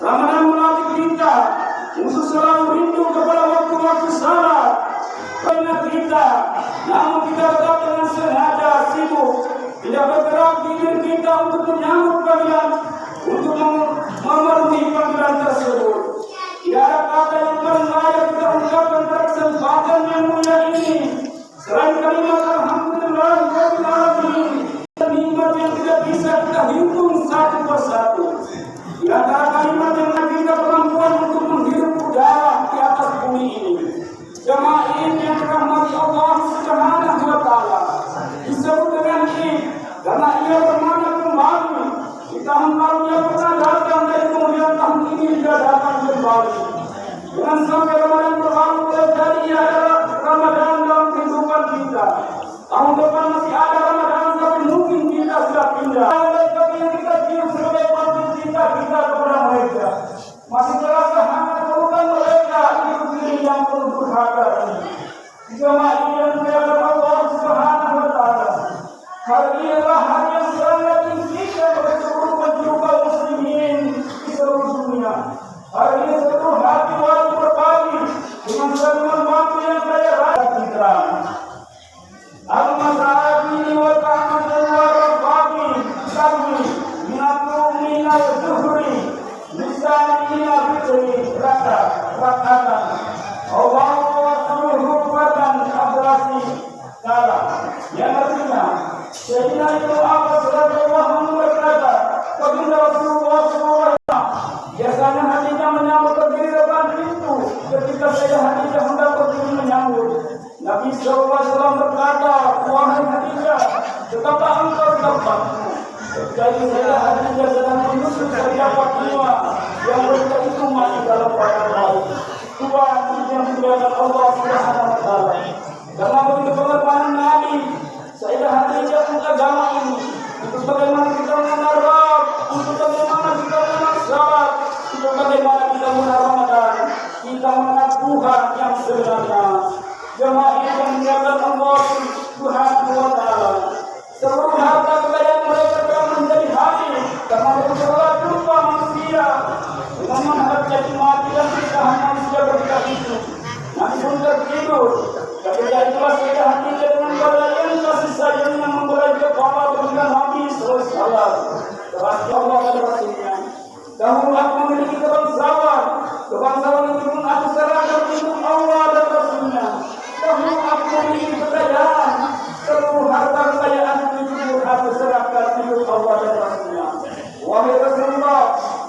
Ramadan melatih kita untuk selalu rindu kepada waktu-waktu salat, Tidak bergerak diri kita untuk menyambut panggilan, untuk memenuhi panggilan tersebut. Tidak ada kata yang paling layak kita ungkapkan pada kesempatan yang mulia ini selain kalimat alhamdulillahirabbil alamin. Nikmat yang tidak bisa kita hitung satu persatu. Di antara kalimat yang kita kemampuan untuk menghirup udara di atas bumi ini. Jemaah ini yang dirahmati Allah Subhanahu wa taala disebut dengan ini karena ia bermakna kembali. Di tahun lalu yang pernah datang dan kemudian tahun ini dia datang kembali. Dengan sampai Ramadan berlalu terjadi adalah Ramadan dalam kehidupan kita. Tahun depan masih ada Ramadan tapi mungkin kita sudah pindah. Tapi yang kita cium sebagai bantu kita kepada mereka. Masih terasa hangat pelukan mereka hidup ini yang penuh durhaka ini. Jemaah ini yang dimuliakan Allah Subhanahu wa taala. Hari ini adalah hari yang sangat intikan bagi seluruh penjuru kaum muslimin di seluruh dunia. Hari ini seluruh hati wajib berbagi dengan saluran waktu yang kaya raya kita. Al-Mas'abini wa ta'amatan wa rafaqi kami minatu minal zuhri lisanina fitri rakatan Allah wa suruh watan abrasi kala yang artinya Sayyidina itu apa sallallahu berkata baginda Rasulullah SAW biasanya hatinya menyambut berdiri depan pintu ketika saya hatinya hendak berdiri menyambut Nabi SAW berkata wahai Khadijah betapa engkau dapatmu jadi saya hatinya sedang menyusun terdapat jiwa yang mereka itu mati dalam pada laut Tuhan yang dimuliakan Allah Subhanahu wa taala karena begitu pengorbanan Nabi saya hatinya untuk agama ini untuk bagaimana kita mengenal Rabb untuk bagaimana kita mengenal salat untuk bagaimana kita mengenal Ramadan kita mengenal Tuhan yang sebenarnya jemaah yang dimuliakan Allah Subhanahu wa taala seluruh harta kekayaan mereka telah menjadi habis karena mereka telah jumpa manusia dengan menghadap jadi mati dan pernikahan manusia ketika itu nanti pun tertidur ketika itulah saya hatinya dengan balayan kasih sayang yang memberai kepala dengan Nabi SAW terakhir Allah dan Rasulnya dahulu aku memiliki kebangsawan itu pun aku serahkan untuk Allah dan Rasulnya dahulu aku memiliki kekayaan seluruh harta kekayaan itu pun aku serahkan untuk Allah dan Rasulnya wahai Rasulullah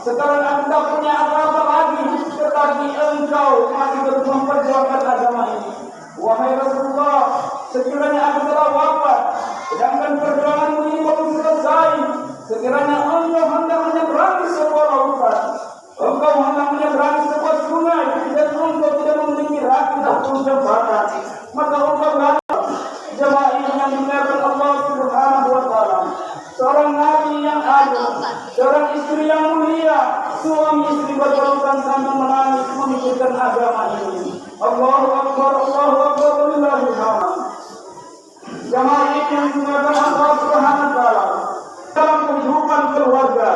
sekarang aku tak punya apa-apa lagi tetapi engkau masih terus memperjuangkan agama ini wahai Rasulullah sekiranya aku telah wafat sedangkan perjuanganmu ini belum selesai sekiranya engkau hendak menyeberangi sebuah lautan engkau hendak menyeberangi sebuah sungai dan engkau tidak memiliki raki ataupun jembatan maka engkau jemaah ini yang dimuliakan Allah Subhanahu wa taala seorang nabi yang agung seorang istri yang mulia suami istri berpelukan sambil menangis memikirkan agama ini Allahu Akbar wallahul hamd jemaah ini yang dimuliakan Allah Subhanahu wa taala dalam kehidupan keluarga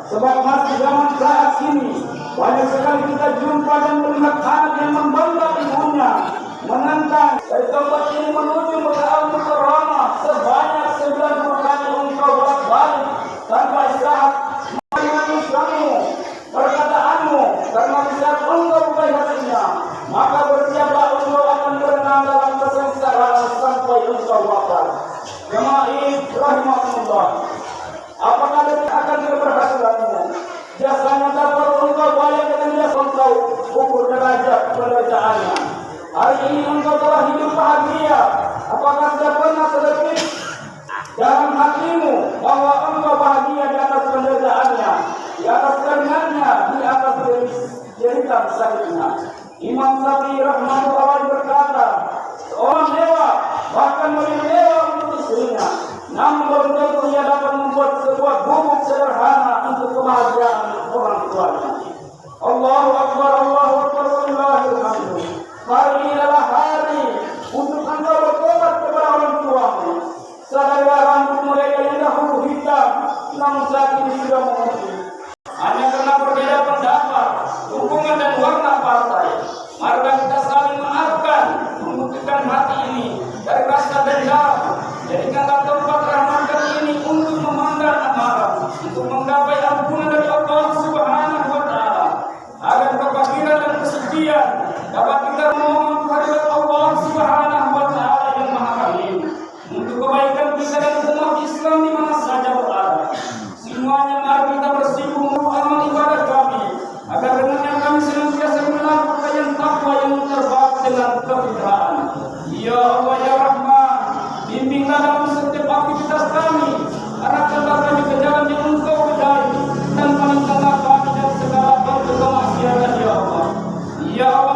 sebab masih zaman saat ini banyak sekali kita jumpa dan melihat anak yang membangga ibunya menentang dari tempat ini menuju ke Al-Mukarramah sebanyak 90 kali engkau bolak-balik tanpa istirahat mengusahamu perkataanmu karena bisa engkau bukai hatinya maka bersiaplah engkau akan berenang dalam kesengsaraan sampai engkau wafat jemaah rahimahullah apakah dia akan keberhasilanmu jasanya tak perlu engkau bayar dengan jasa engkau ukur derajat penderitaannya hari ini engkau telah hidup bahagia apakah sudah pernah sedikit dalam hatimu bahwa engkau bahagia di atas penderitaannya di atas kerenannya di atas derita sakitnya Imam Syafi'i rahimahullah berkata seorang mewah bahkan lebih mewah untuk istrinya namun belum tentu ia dapat membuat sebuah bubuk sederhana untuk kebahagiaan orang tuanya Allahu Akbar wallahul hamd hari ini adalah hari untuk engkau bertobat kepada orang tuamu sadarilah rambut mereka yang dahulu hitam namun saat ini sudah memutih hanya karena berbeda pendapat hubungan dan warna partai mari kita saling memaafkan memutihkan hati ini dari rasa dendam jadikanlah tempat rahmat ini dapat kita memohon kehadirat Allah Subhanahu wa Ta'ala yang Maha Alim untuk kebaikan kita dan umat Islam di mana saja berada. Semuanya mari kita bersungguh amal ibadah kami agar dengannya kami senantiasa melakukan yang takwa yang terbang dengan kefitraan. Ya Allah ya Rahman, bimbinglah dalam setiap aktivitas kami, arahkanlah kami ke jalan yang Engkau ridai dan palingkanlah kami dari segala bentuk kemaksiatan ya Allah. Ya Allah